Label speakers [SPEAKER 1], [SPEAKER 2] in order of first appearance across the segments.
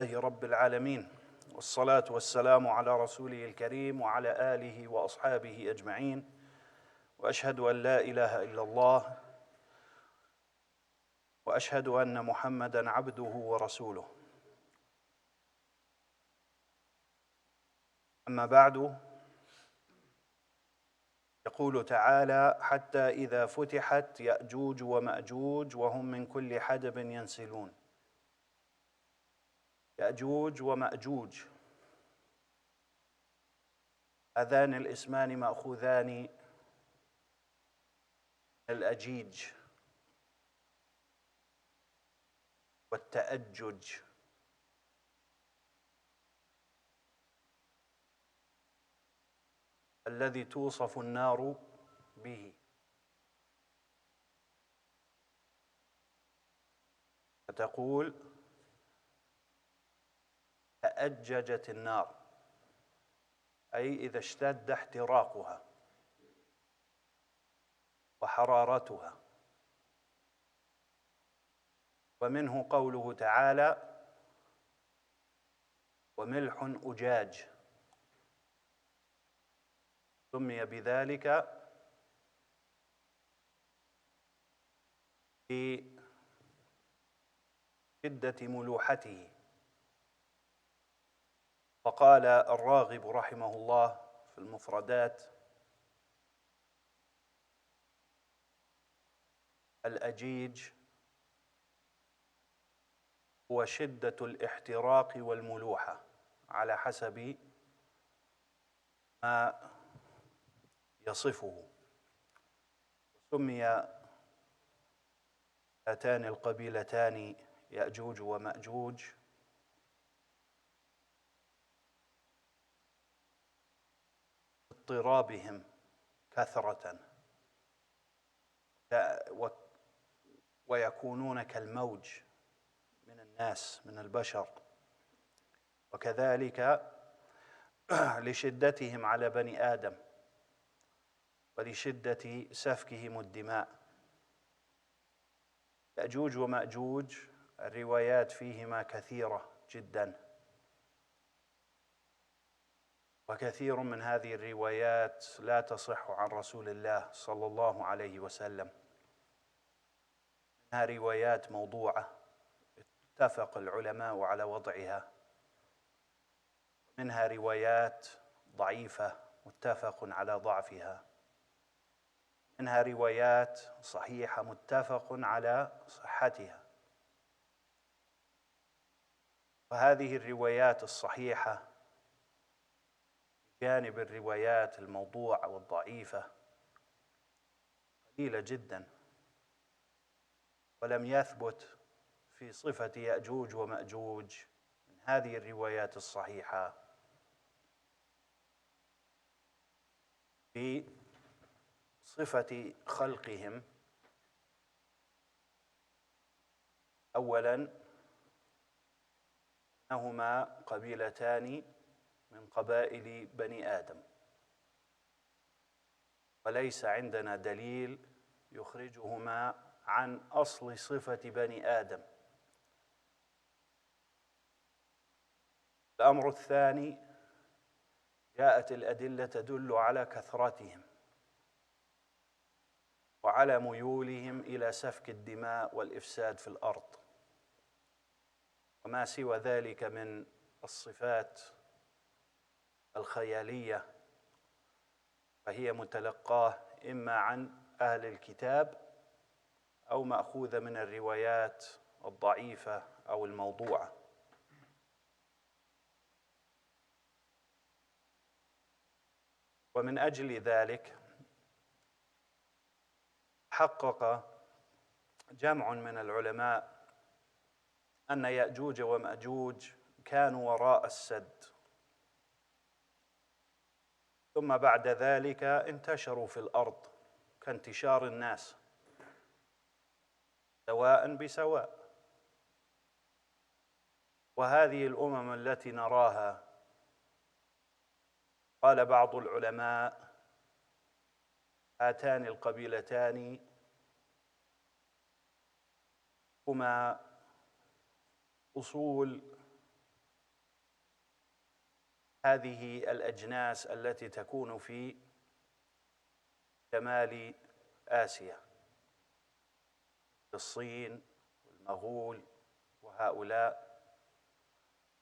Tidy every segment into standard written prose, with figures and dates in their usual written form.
[SPEAKER 1] لله رب العالمين، والصلاة والسلام على رسوله الكريم وعلى آله وأصحابه أجمعين، وأشهد أن لا إله إلا الله، وأشهد أن محمدًا عبده ورسوله. أما بعد، يقول تعالى: حتى إذا فتحت يأجوج ومأجوج وهم من كل حدب ينسلون. يأجوج ومأجوج، هذان الاسمان مأخوذان من الأجيج والتأجج، الذي توصف النار به، فتقول تأججت النار، أي إذا اشتد احتراقها وحرارتها. ومنه قوله تعالى: وملح أجاج، سمي بذلك لشدة ملوحته. وقال الراغب رحمه الله في المفردات: الأجيج هو شدة الاحتراق والملوحة على حسب ما يصفه. سمي هاتان القبيلتان يأجوج ومأجوج اضطرابهم كثرة، ويكونون كالموج من الناس من البشر، وكذلك لشدتهم على بني آدم ولشدة سفكهم الدماء. يأجوج ومأجوج الروايات فيهما كثيرة جدا، وكثير من هذه الروايات لا تصح عن رسول الله صلى الله عليه وسلم، منها روايات موضوعة اتفق العلماء على وضعها، منها روايات ضعيفة متفق على ضعفها، منها روايات صحيحة متفق على صحتها. وهذه الروايات الصحيحة بجانب الروايات الموضوعة والضعيفة قليلة جدا، ولم يثبت في صفة يأجوج ومأجوج من هذه الروايات الصحيحة بصفة خلقهم. أولاً، إنهما قبيلتان من قبائل بني آدم، وليس عندنا دليل يخرجهما عن أصل صفة بني آدم. الأمر الثاني، جاءت الأدلة تدل على كثرتهم وعلى ميولهم إلى سفك الدماء والإفساد في الأرض، وما سوى ذلك من الصفات الخيالية فهي متلقاه إما عن أهل الكتاب أو مأخوذة من الروايات الضعيفة أو الموضوعة. ومن أجل ذلك حقق جمع من العلماء أن يأجوج ومأجوج كانوا وراء السد، ثم بعد ذلك انتشروا في الأرض كانتشار الناس سواء بسواء. وهذه الأمم التي نراها، قال بعض العلماء: هاتان القبيلتان هما أصول هذه الأجناس التي تكون في شمال آسيا، الصين والمغول وهؤلاء.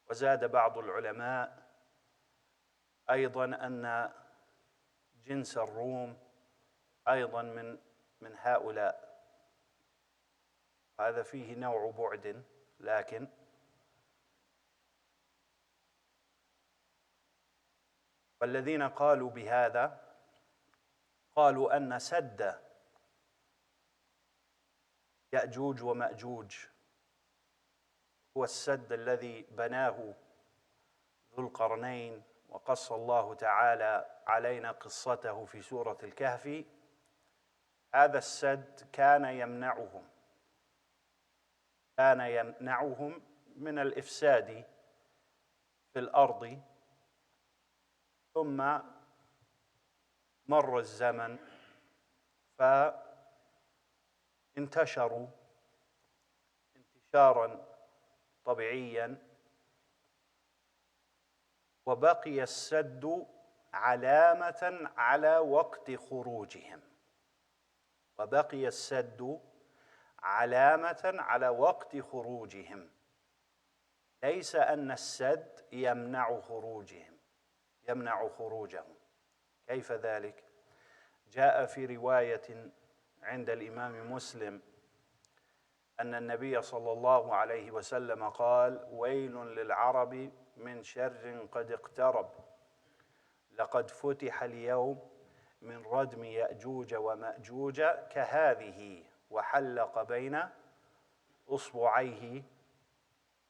[SPEAKER 1] وزاد بعض العلماء أيضا أن جنس الروم أيضا من هؤلاء. هذا فيه نوع بعد، لكن والذين قالوا بهذا قالوا أن سد يأجوج ومأجوج هو السد الذي بناه ذو القرنين، وقص الله تعالى علينا قصته في سورة الكهف. هذا السد كان يمنعهم من الإفساد في الأرض، ثم مر الزمن فانتشروا انتشارا طبيعيا، وبقي السد علامة على وقت خروجهم. وبقي السد علامة على وقت خروجهم، ليس أن السد يمنع خروجهم. كيف ذلك؟ جاء في رواية عند الإمام مسلم أن النبي صلى الله عليه وسلم قال: ويل للعرب من شر قد اقترب، لقد فتح اليوم من ردم يأجوج ومأجوج كهذه، وحلق بين أصبعيه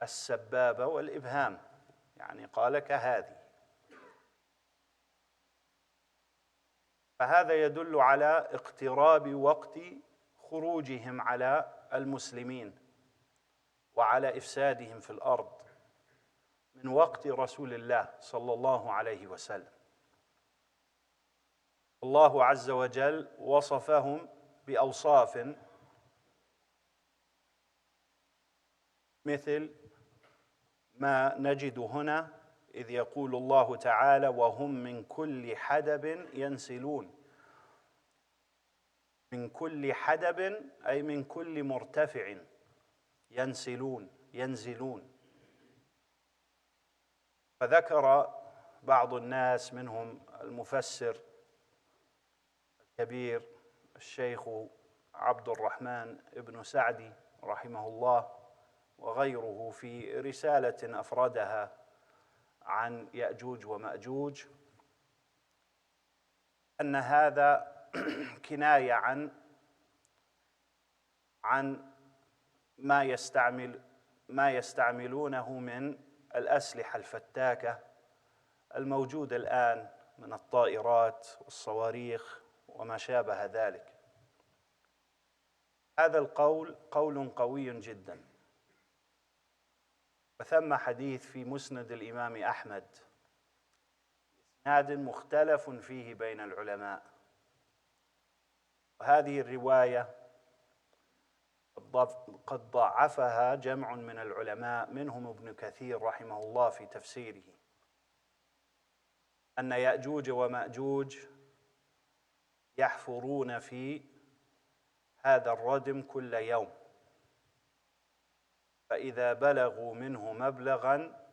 [SPEAKER 1] السبابة والإبهام، يعني قال كهذه. فهذا يدل على اقتراب وقت خروجهم على المسلمين وعلى إفسادهم في الأرض من وقت رسول الله صلى الله عليه وسلم. الله عز وجل وصفهم بأوصاف مثل ما نجد هنا، إذ يقول الله تعالى: وهم من كل حدب ينسلون. من كل حدب أي من كل مرتفع، ينزلون. فذكر بعض الناس منهم المفسر الكبير الشيخ عبد الرحمن بن سعدي رحمه الله وغيره في رسالة أفردها عن يأجوج ومأجوج، أن هذا كناية عن ما يستعملونه من الأسلحة الفتاكة الموجودة الآن من الطائرات والصواريخ وما شابه ذلك. هذا القول قول قوي جدا. وثم حديث في مسند الإمام أحمد إسناد مختلف فيه بين العلماء، وهذه الرواية قد ضعفها جمع من العلماء منهم ابن كثير رحمه الله في تفسيره، أن يأجوج ومأجوج يحفرون في هذا الردم كل يوم، فإذا بلغوا منه مبلغا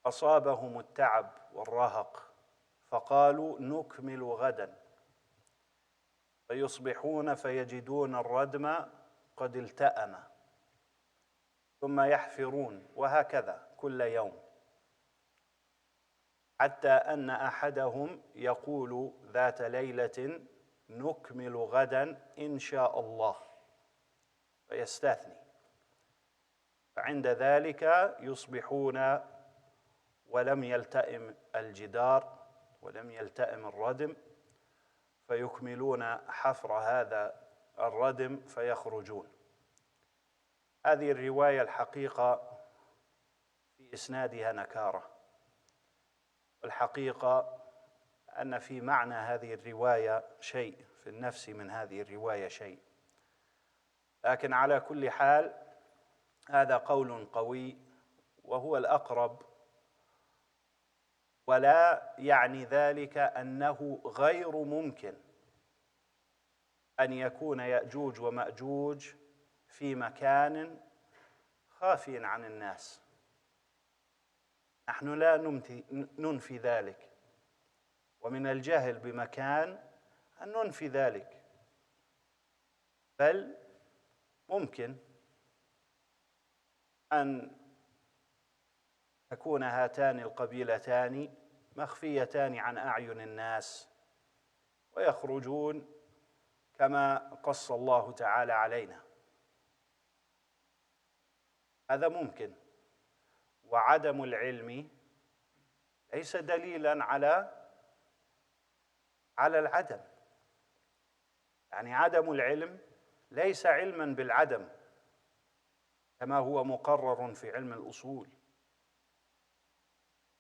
[SPEAKER 1] أصابهم التعب والرهق، فقالوا: نكمل غدا، فيصبحون فيجدون الردم قد التأم، ثم يحفرون، وهكذا كل يوم، حتى أن أحدهم يقول ذات ليلة: نكمل غدا إن شاء الله، فيستثني. فعند ذلك يصبحون ولم يلتئم الجدار ولم يلتئم الردم، فيكملون حفر هذا الردم فيخرجون. هذه الرواية الحقيقة في إسنادها نكارة، والحقيقة أن في معنى هذه الرواية شيء، في النفس من هذه الرواية شيء، لكن على كل حال هذا قول قوي وهو الأقرب ولا يعني ذلك أنه غير ممكن أن يكون يأجوج ومأجوج في مكان خافي عن الناس. نحن لا ننفي ذلك، ومن الجهل بمكان أن ننفي ذلك، بل ممكن أن تكون هاتان القبيلتان مخفيتان عن أعين الناس ويخرجون كما قص الله تعالى علينا. هذا ممكن، وعدم العلم ليس دليلا على العدم. يعني عدم العلم ليس علما بالعدم كما هو مقرر في علم الأصول،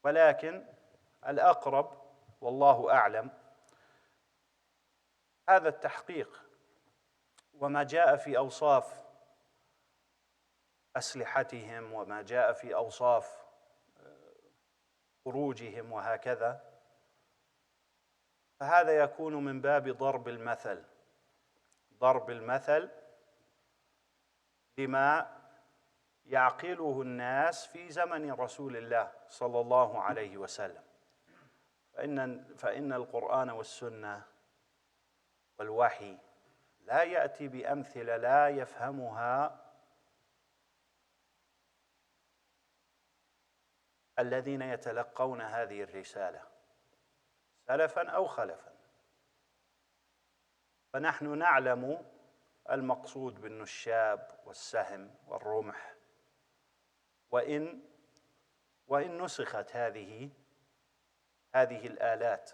[SPEAKER 1] ولكن الأقرب والله أعلم هذا التحقيق، وما جاء في أوصاف أسلحتهم وما جاء في أوصاف خروجهم وهكذا، فهذا يكون من باب ضرب المثل لما يعقله الناس في زمن رسول الله صلى الله عليه وسلم. فإن القرآن والسنة والوحي لا يأتي بأمثلة لا يفهمها الذين يتلقون هذه الرسالة سلفا أو خلفا. فنحن نعلم المقصود بالنشاب والسهم والرمح، وإن نسخت هذه الآلات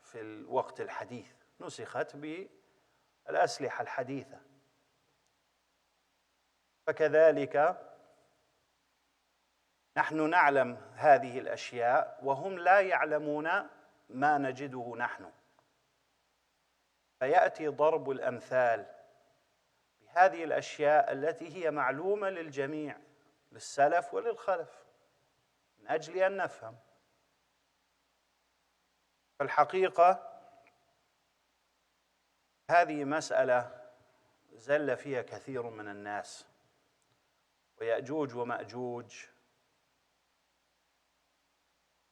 [SPEAKER 1] في الوقت الحديث، نسخت بالأسلحة الحديثة، فكذلك نحن نعلم هذه الأشياء وهم لا يعلمون ما نجده نحن، فيأتي ضرب الأمثال بهذه الأشياء التي هي معلومة للجميع، للسلف وللخلف، من أجل أن نفهم. فالحقيقة هذه مسألة زل فيها كثير من الناس، ويأجوج ومأجوج،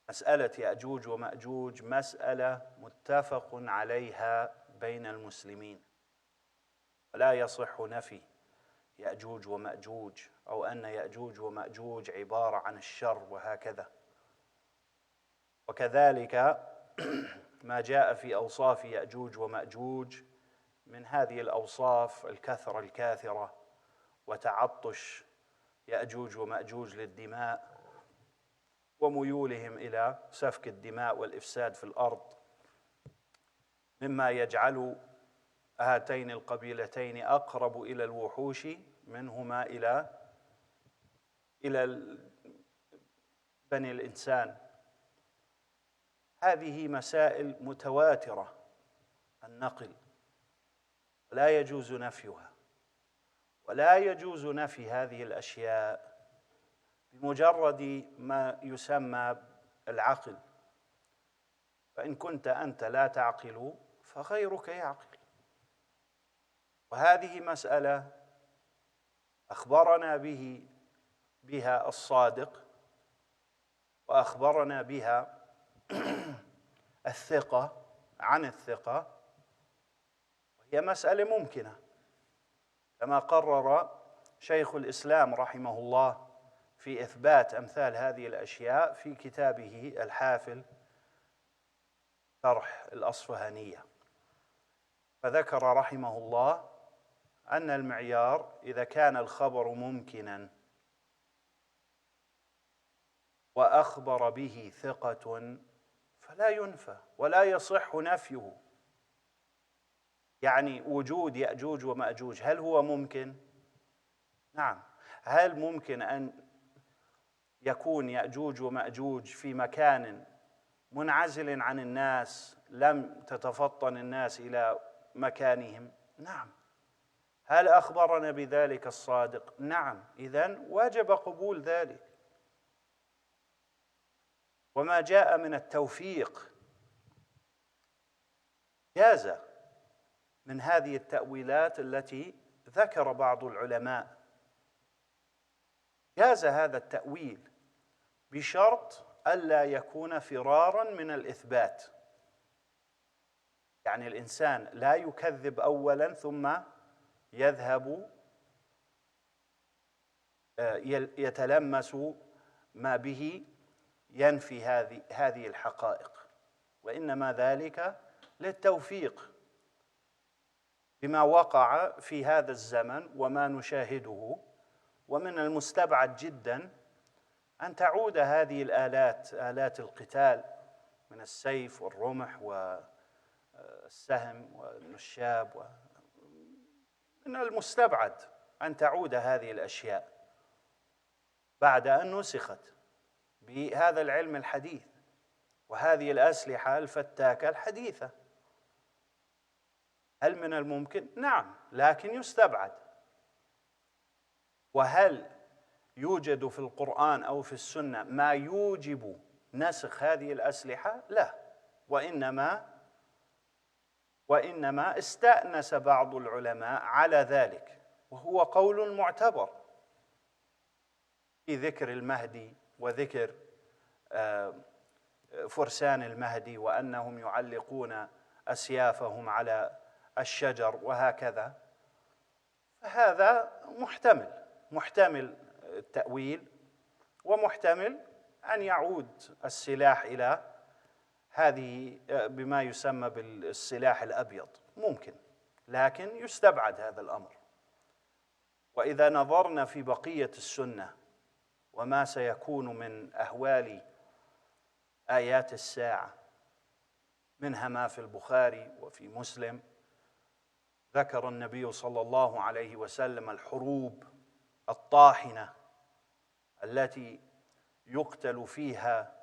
[SPEAKER 1] مسألة يأجوج ومأجوج مسألة متفق عليها بين المسلمين، ولا يصح نفي يأجوج ومأجوج أو أن يأجوج ومأجوج عبارة عن الشر وهكذا. وكذلك ما جاء في أوصاف يأجوج ومأجوج من هذه الأوصاف الكثرة الكاثرة، وتعطش يأجوج ومأجوج للدماء وميولهم إلى سفك الدماء والإفساد في الأرض، مما يجعل هاتين القبيلتين أقرب إلى الوحوش منهما إلى بني الإنسان. هذه مسائل متواترة النقل، ولا يجوز نفيها، ولا يجوز نفي هذه الأشياء بمجرد ما يسمى العقل. فإن كنت أنت لا تعقل فغيرك يعقل. وهذه مسألة أخبرنا بها الصادق، وأخبرنا بها الثقة عن الثقة، وهي مسألة ممكنة كما قرر شيخ الإسلام رحمه الله في إثبات أمثال هذه الأشياء في كتابه الحافل شرح الأصفهانية. فذكر رحمه الله أن المعيار إذا كان الخبر ممكنا وأخبر به ثقة فلا ينفى ولا يصح نفيه. يعني وجود يأجوج ومأجوج هل هو ممكن؟ نعم. هل ممكن أن يكون يأجوج ومأجوج في مكان منعزل عن الناس لم تتفطن الناس إلى مكانهم؟ نعم. هل أخبرنا بذلك الصادق؟ نعم. إذن وجب قبول ذلك. وما جاء من التوفيق جاز من هذه التأويلات التي ذكر بعض العلماء، جاز هذا التأويل بشرط ألا يكون فرارا من الإثبات. يعني الإنسان لا يكذب أولا ثم يذهب يتلمس ما به ينفي هذه الحقائق، وإنما ذلك للتوفيق بما وقع في هذا الزمن وما نشاهده. ومن المستبعد جدا أن تعود هذه آلات القتال من السيف والرمح والسهم والنشاب، من المستبعد أن تعود هذه الأشياء بعد أن نسخت بهذا العلم الحديث وهذه الأسلحة الفتاكة الحديثة. هل من الممكن؟ نعم، لكن يستبعد. وهل يوجد في القرآن أو في السنة ما يوجب نسخ هذه الأسلحة؟ لا، وإنما استأنس بعض العلماء على ذلك، وهو قول معتبر في ذكر المهدي وذكر فرسان المهدي وأنهم يعلقون أسيافهم على الشجر وهكذا. فهذا محتمل التأويل، ومحتمل أن يعود السلاح إلى هذه بما يسمى بالسلاح الأبيض، ممكن، لكن يستبعد هذا الأمر. وإذا نظرنا في بقية السنة وما سيكون من أهوال آيات الساعة، منها ما في البخاري وفي مسلم، ذكر النبي صلى الله عليه وسلم الحروب الطاحنة التي يقتل فيها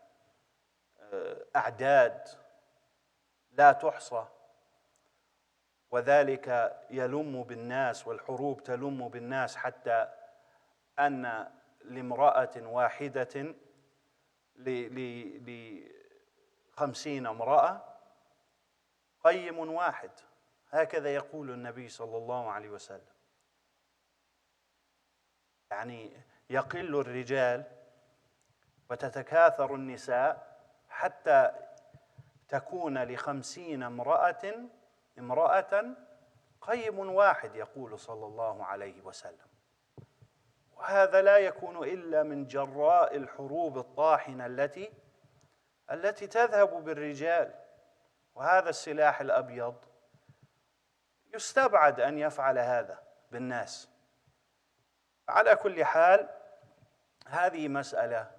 [SPEAKER 1] أعداد لا تحصى، وذلك يلم بالناس، والحروب تلم بالناس حتى أن لامرأة واحدة ل50 امرأة قيم واحد، هكذا يقول النبي صلى الله عليه وسلم. يعني يقل الرجال وتتكاثر النساء حتى تكون ل50 امرأة قيم واحد، يقول صلى الله عليه وسلم. وهذا لا يكون إلا من جراء الحروب الطاحنة التي تذهب بالرجال. وهذا السلاح الأبيض يستبعد أن يفعل هذا بالناس. على كل حال، هذه مسألة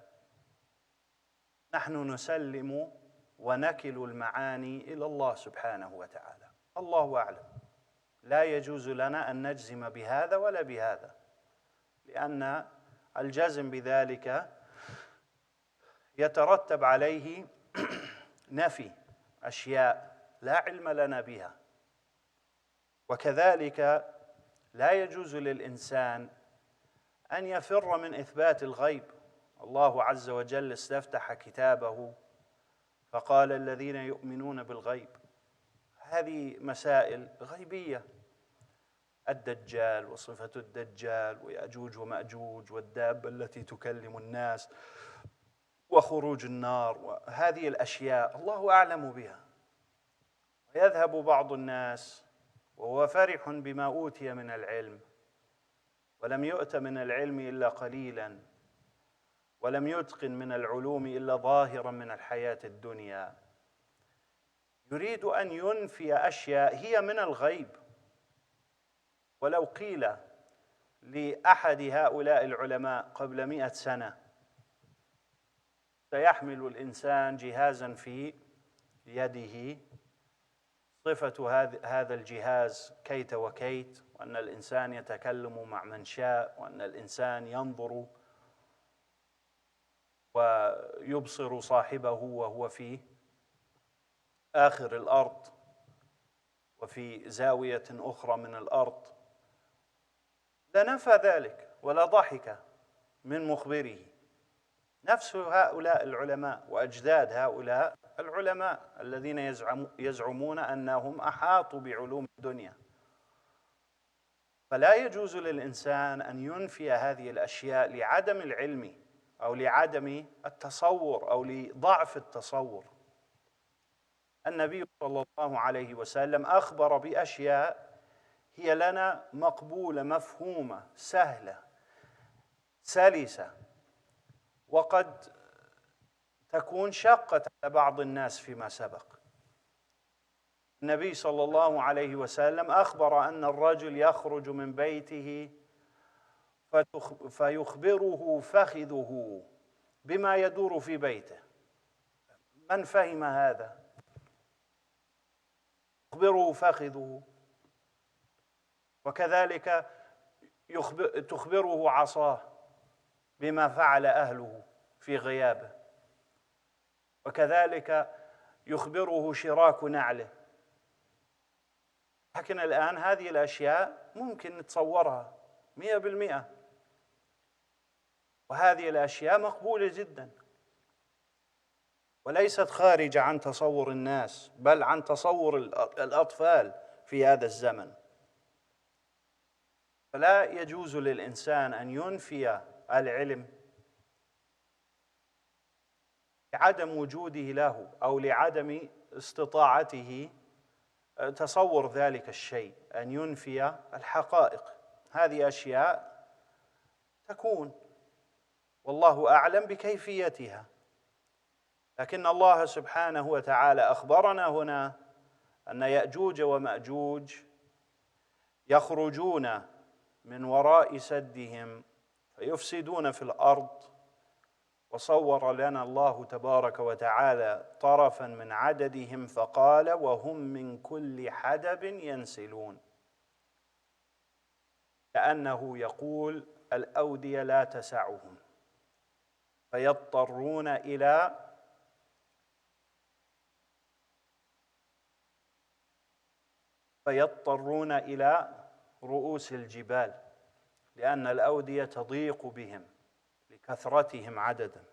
[SPEAKER 1] نحن نسلم ونكل المعاني إلى الله سبحانه وتعالى، الله أعلم. لا يجوز لنا أن نجزم بهذا ولا بهذا، لأن الجزم بذلك يترتب عليه نفي أشياء لا علم لنا بها. وكذلك لا يجوز للإنسان أن يفر من إثبات الغيب. الله عز وجل استفتح كتابه فقال الذين يؤمنون بالغيب. هذه مسائل غيبية، الدجال وصفة الدجال ويأجوج ومأجوج والدابة التي تكلم الناس وخروج النار، وهذه الأشياء الله أعلم بها. ويذهب بعض الناس وهو فرح بما أوتي من العلم، ولم يؤت من العلم إلا قليلا، ولم يتقن من العلوم إلا ظاهرا من الحياة الدنيا، يريد أن ينفي أشياء هي من الغيب. ولو قيل لأحد هؤلاء العلماء قبل 100 سنة سيحمل الإنسان جهازا في يده صفة هذا الجهاز كيت وكيت، وأن الإنسان يتكلم مع من شاء، وأن الإنسان ينظر ويبصر صاحبه وهو في آخر الأرض وفي زاوية أخرى من الأرض، لنفى ذلك ولا ضحك من مخبره. نفس هؤلاء العلماء وأجداد هؤلاء العلماء الذين يزعمون أنهم أحاطوا بعلوم الدنيا. فلا يجوز للإنسان أن ينفي هذه الأشياء لعدم العلم أو لعدم التصور أو لضعف التصور. النبي صلى الله عليه وسلم أخبر بأشياء هي لنا مقبولة، مفهومة، سهلة، سلسة، وقد تكون شقت على بعض الناس فيما سبق. النبي صلى الله عليه وسلم أخبر أن الرجل يخرج من بيته فيخبره فخذه بما يدور في بيته. من فهم هذا؟ يخبره فخذه، وكذلك تخبره عصاه بما فعل أهله في غيابه، وكذلك يخبره شراك نعله. لكن الآن هذه الأشياء ممكن نتصورها 100%، وهذه الأشياء مقبولة جدا وليست خارجة عن تصور الناس، بل عن تصور الأطفال في هذا الزمن. فلا يجوز للإنسان أن ينفي العلم لعدم وجوده له أو لعدم استطاعته تصور ذلك الشيء، أن ينفي الحقائق. هذه أشياء تكون والله أعلم بكيفيتها، لكن الله سبحانه وتعالى أخبرنا هنا أن يأجوج ومأجوج يخرجون من وراء سدهم فيفسدون في الأرض. وصور لنا الله تبارك وتعالى طرفا من عددهم فقال وهم من كل حدب ينسلون، كأنه يقول الأودية لا تسعهم فيضطرون إلى رؤوس الجبال، لأن الأودية تضيق بهم لكثرتهم عددا.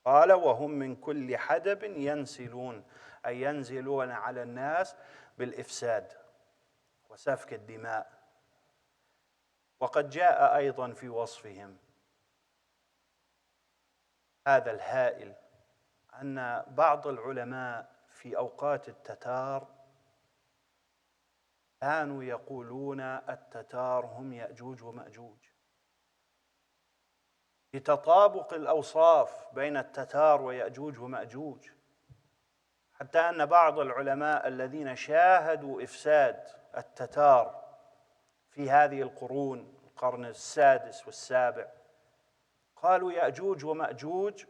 [SPEAKER 1] قال وهم من كل حدب ينسلون، أي ينزلون على الناس بالإفساد وسفك الدماء. وقد جاء أيضا في وصفهم هذا الهائل أن بعض العلماء في أوقات التتار كانوا يقولون التتار هم يأجوج ومأجوج، لتطابق الأوصاف بين التتار ويأجوج ومأجوج، حتى أن بعض العلماء الذين شاهدوا إفساد التتار في هذه القرون، القرن السادس والسابع، قالوا يأجوج ومأجوج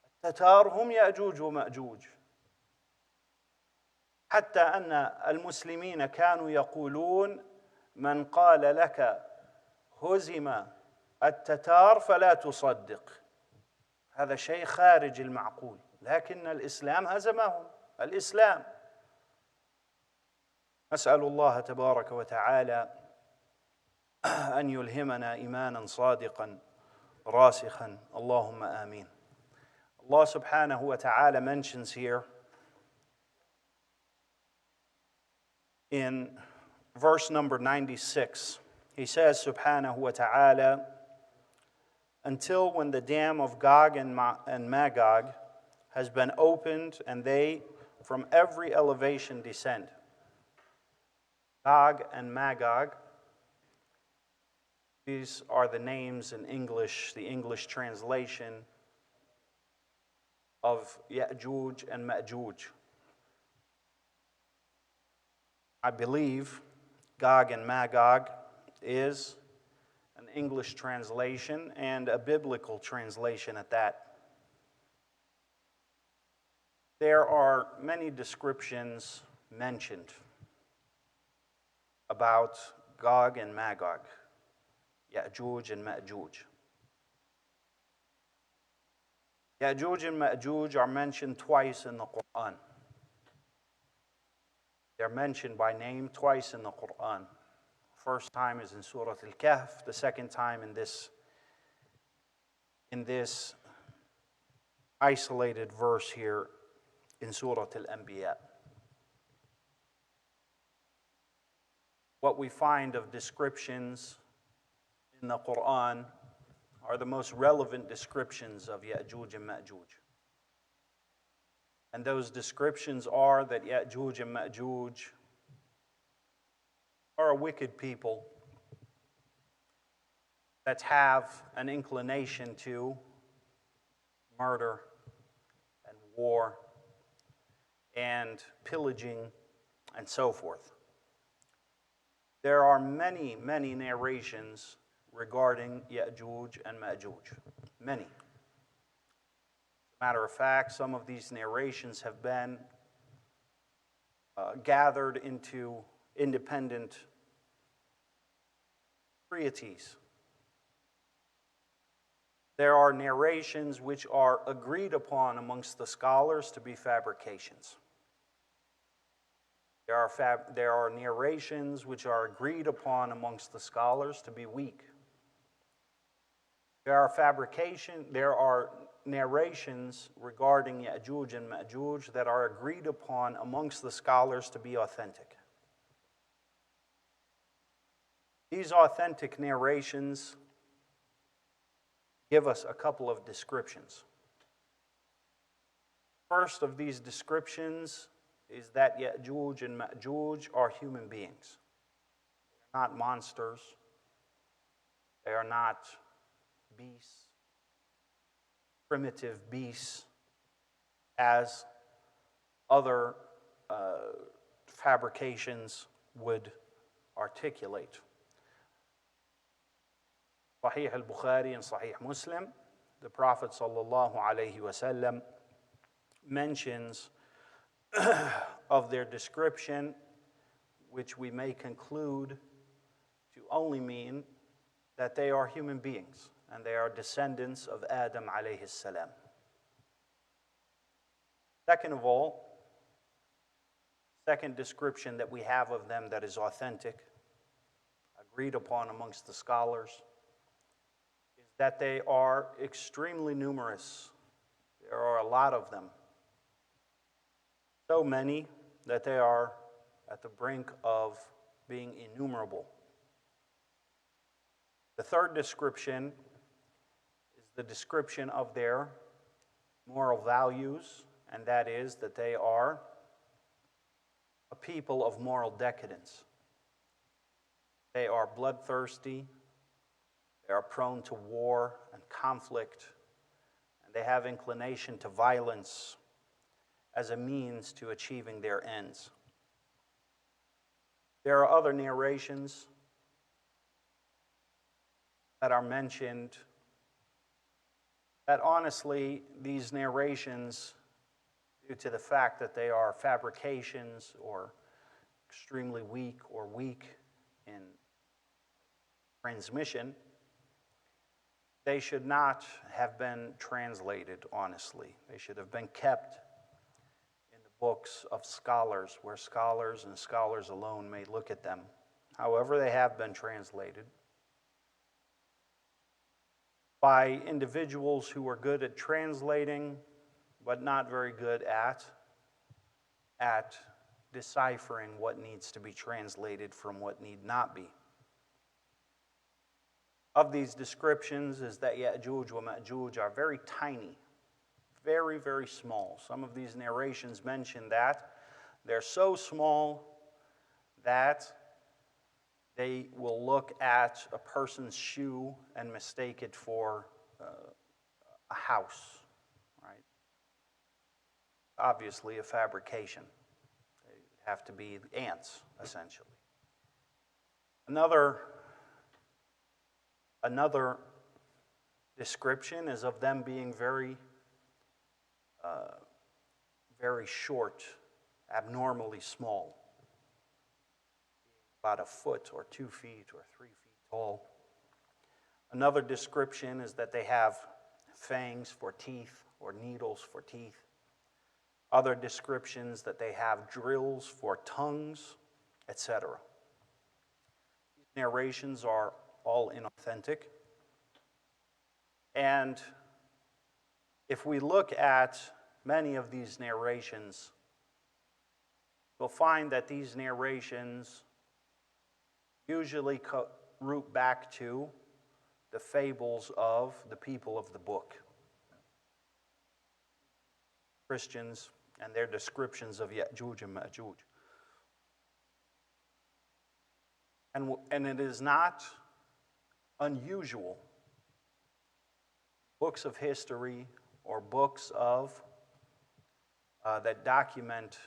[SPEAKER 1] التتار هم يأجوج ومأجوج، حتى أن المسلمين كانوا يقولون من قال لك هزم التتار فلا تصدق. هذا شيء خارج المعقول، لكن الإسلام هزمهم. الإسلام، أسأل الله تبارك وتعالى أن يلهمنا إيمانا صادقا راسخا، اللهم آمين. Allah subhanahu wa ta'ala mentions here in verse number 96, he says subhanahu wa ta'ala, until when the dam of Gog and Magog has been opened and they from every elevation descend. Gog and Magog, these are the names in English, the English translation of Ya'juj and Ma'juj. I believe Gog and Magog is an English translation and a biblical translation at that. There are many descriptions mentioned about Gog and Magog, Ya'juj and Ma'juj. Ya'juj and Ma'juj are mentioned twice in the Quran. They're mentioned by name twice in the Quran. First time is in Surah Al-Kahf, the second time in this in this isolated verse here in Surah Al-Anbiya. What we find of descriptions in the Quran are the most relevant descriptions of Ya'juj and Ma'juj. And those descriptions are that Ya'juj and Ma'juj are a wicked people that have an inclination to murder and war and pillaging and so forth. There are many, many narrations regarding Ya'juj and Ma'juj. Many. Matter of fact, some of these narrations have been gathered into independent treatises. There are narrations which are agreed upon amongst the scholars to be fabrications. There are narrations which are agreed upon amongst the scholars to be weak. There are narrations regarding Ya'juj and Ma'juj that are agreed upon amongst the scholars to be authentic. These authentic narrations give us a couple of descriptions. First of these descriptions is that Ya'juj and Ma'juj are human beings. They're not monsters. They are not beasts, primitive beasts, as other fabrications would articulate. Sahih al-Bukhari and Sahih Muslim, the Prophet sallallahu alaihi wasallam mentions of their description, which we may conclude to only mean that they are human beings and they are descendants of Adam alayhi salam. Second of all, second description that we have of them that is authentic, agreed upon amongst the scholars, is that they are extremely numerous. There are a lot of them. So many that they are at the brink of being innumerable. The third description is the description of their moral values, and that is that they are a people of moral decadence. They are bloodthirsty, they are prone to war and conflict, and they have inclination to violence as a means to achieving their ends. There are other narrations that are mentioned that honestly, these narrations, due to the fact that they are fabrications or extremely weak or weak in transmission, they should not have been translated honestly. They should have been kept in the books of scholars, where scholars and scholars alone may look at them. However, they have been translated by individuals who are good at translating, but not very good at deciphering what needs to be translated from what need not be. Of these descriptions is that Ya'juj wa Ma'juj are very tiny, very, very small. Some of these narrations mention that they're so small that they will look at a person's shoe and mistake it for a house, right? Obviously a fabrication. They have to be ants, essentially. Another description is of them being very, very short, abnormally small. About a foot or 2 feet or 3 feet tall. Another description is that they have fangs for teeth or needles for teeth. Other descriptions that they have drills for tongues, etc. These narrations are all inauthentic. And if we look at many of these narrations, we'll find that these narrations usually root back to the fables of the people of the book, Christians, and their descriptions of Ya'juj and Ma'juj. And it is not unusual, books of history or books of that document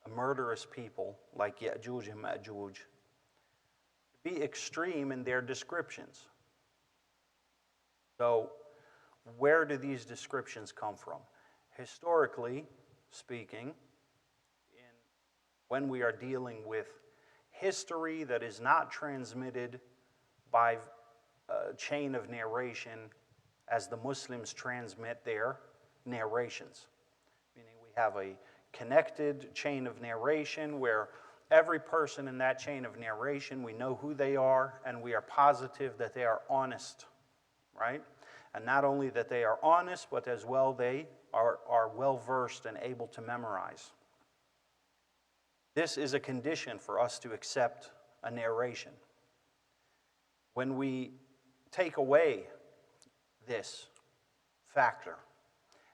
[SPEAKER 1] a murderous people like Ya'juj and Ma'juj to be extreme in their descriptions. So, where do these descriptions come from? Historically speaking, when we are dealing with history that is not transmitted by a chain of narration as the Muslims transmit their narrations, meaning we have a connected chain of narration where every person in that chain of narration, we know who they are and we are positive that they are honest, right? And not only that they are honest, but as well they are well-versed and able to memorize. This is a condition for us to accept a narration. When we take away this factor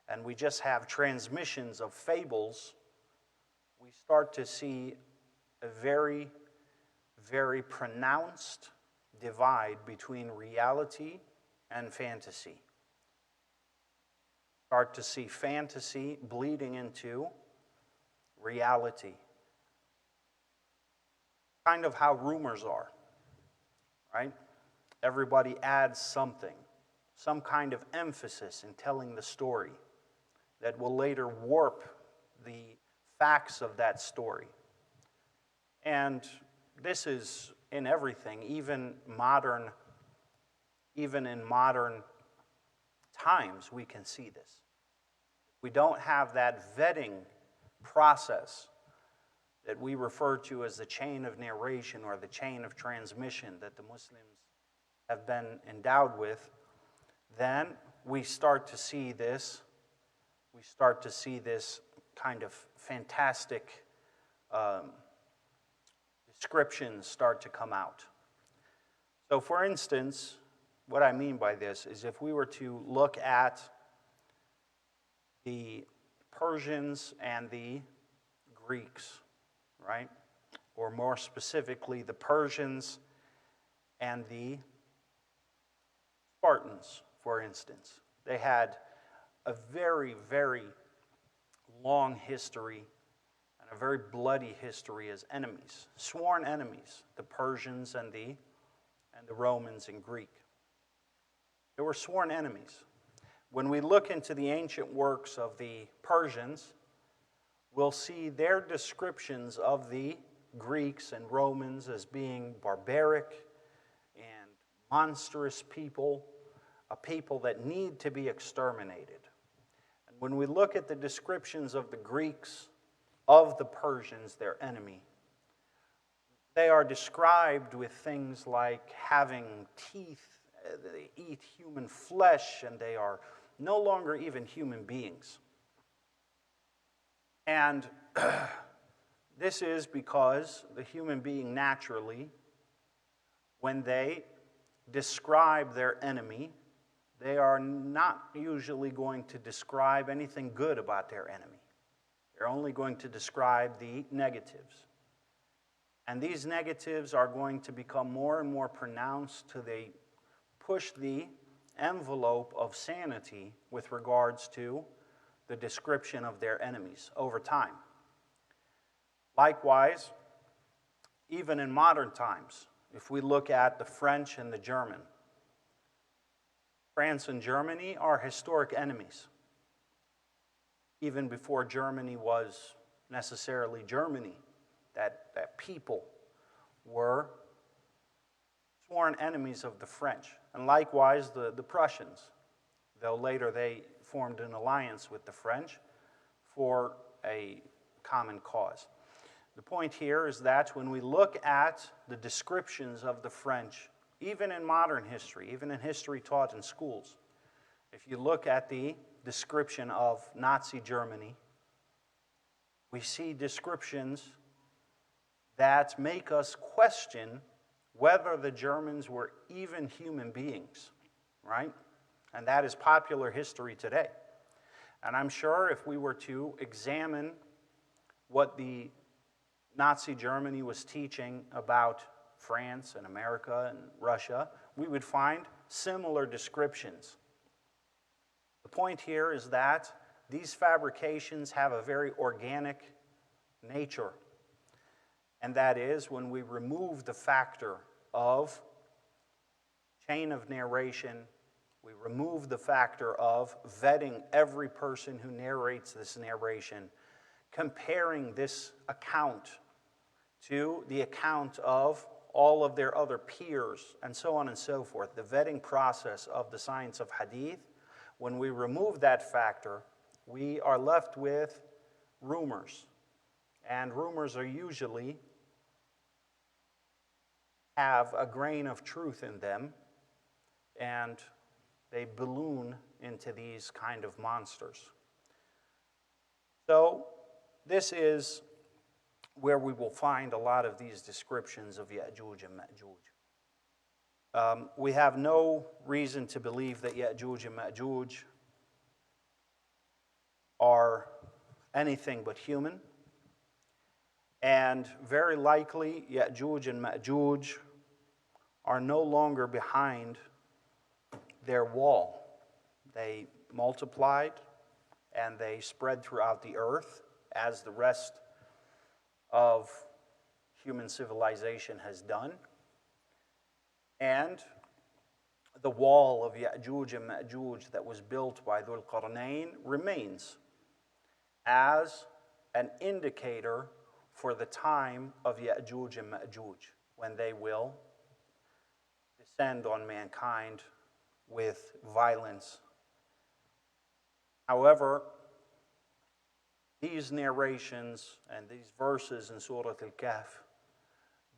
[SPEAKER 1] and we just have transmissions of fables, we start to see a very, very pronounced divide between reality and fantasy. Start to see fantasy bleeding into reality. Kind of how rumors are, right? Everybody adds something, some kind of emphasis in telling the story that will later warp the facts of that story. And this is in everything, even in modern times, we can see this. We don't have that vetting process that we refer to as the chain of narration or the chain of transmission that the Muslims have been endowed with. Then we start to see this. We start to see this kind of fantastic descriptions start to come out. So, for instance, what I mean by this is if we were to look at the Persians and the Greeks, right? Or more specifically, the Persians and the Spartans, for instance. They had a very, very long history and a very bloody history as enemies, sworn enemies, the Persians and the Romans and Greek. They were sworn enemies. When we look into the ancient works of the Persians, we'll see their descriptions of the Greeks and Romans as being barbaric and monstrous people, a people that need to be exterminated. And when we look at the descriptions of the Greeks, of the Persians, their enemy, they are described with things like having teeth, they eat human flesh, and they are no longer even human beings. And this is because the human being naturally, when they describe their enemy, they are not usually going to describe anything good about their enemy. They're only going to describe the negatives. And these negatives are going to become more and more pronounced till they push the envelope of sanity with regards to the description of their enemies over time. Likewise, even in modern times, if we look at the French and the German, France and Germany are historic enemies. Even before Germany was necessarily Germany, that people were sworn enemies of the French. And likewise, the Prussians, though later they formed an alliance with the French for a common cause. The point here is that when we look at the descriptions of the French, even in modern history, even in history taught in schools, If you look at the description of Nazi Germany, we see descriptions that make us question whether the Germans were even human beings, right? And that is popular history today. And I'm sure if we were to examine what the Nazi Germany was teaching about France and America and Russia, we would find similar descriptions. The point here is that these fabrications have a very organic nature. And that is when we remove the factor of chain of narration, we remove the factor of vetting every person who narrates this narration, comparing this account to the account of all of their other peers, and so on and so forth. The vetting process of the science of hadith, when we remove that factor, we are left with rumors. And rumors are usually have a grain of truth in them, and they balloon into these kind of monsters. So this is where we will find a lot of these descriptions of Ya'juj and Ma'juj. We have no reason to believe that Ya'juj and Ma'juj are anything but human. And very likely, Ya'juj and Ma'juj are no longer behind their wall. They multiplied and they spread throughout the earth as the rest of human civilization has done. And the wall of Ya'juj and Ma'juj that was built by Dhul Qarnayn remains as an indicator for the time of Ya'juj and Ma'juj, when they will descend on mankind with violence. However, these narrations and these verses in Surah Al-Kahf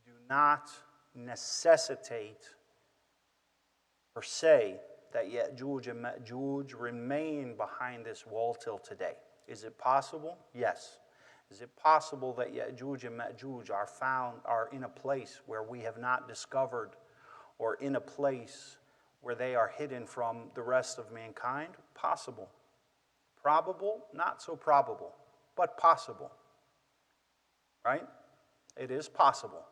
[SPEAKER 1] do not necessitate per se that Ya'juj and Ma'juj remain behind this wall till today. Is it possible? Yes. Is it possible that Ya'juj and Ma'juj are in a place where we have not discovered, or in a place where they are hidden from the rest of mankind? Possible. Probable? Not so probable, but possible. Right? It is possible.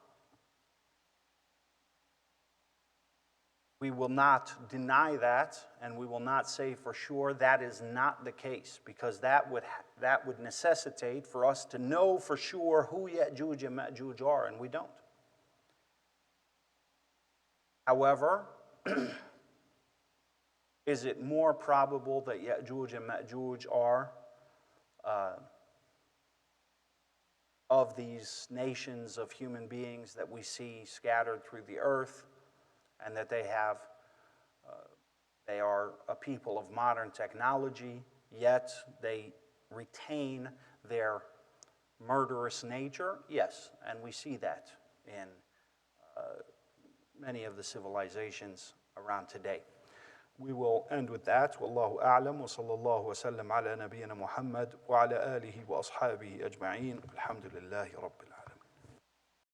[SPEAKER 1] We will not deny that, and we will not say for sure that is not the case, because that would necessitate for us to know for sure who Ya'juj and Ma'juj are, and we don't. However, is it more probable that Ya'juj and Ma'juj are of these nations of human beings that we see scattered through the earth, and that they are a people of modern technology, yet they retain their murderous nature? Yes, and we see that in many of the civilizations around today. We will end with that. Wallahu a'lam, wa sallallahu wa sallam ala nabiyyina Muhammad wa ala alihi wa ashabihi ajma'in. Alhamdulillahi rabbil